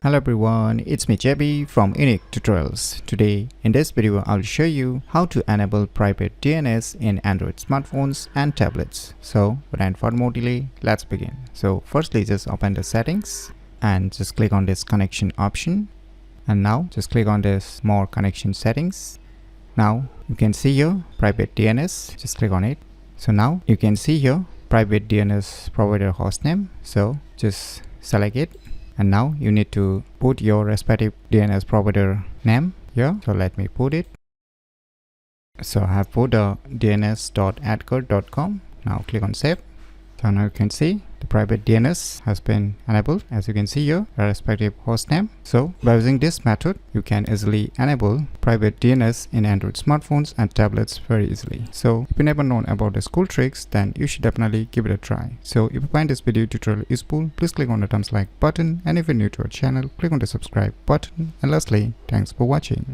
Hello everyone, it's me JB from UniqueTutorials. Today in this video I'll show you how to enable private DNS in Android smartphones and tablets. So without further more delay, let's begin. So firstly just open the settings and just click on this connection option, and now just click on this more connection settings. Now you can see here private DNS, just click on it. So now you can see here private DNS provider hostname, so just select it. And now you need to put your respective DNS provider name here. So let me put it. So I have put dns.adcard.com. Now click on save. So now you can see the private DNS has been enabled, as you can see here, the respective hostname. So by using this method, you can easily enable private DNS in Android smartphones and tablets very easily. So if you never known about these cool tricks, then you should definitely give it a try. So if you find this video tutorial useful, please click on the thumbs like button, and if you're new to our channel, click on the subscribe button. And lastly, thanks for watching.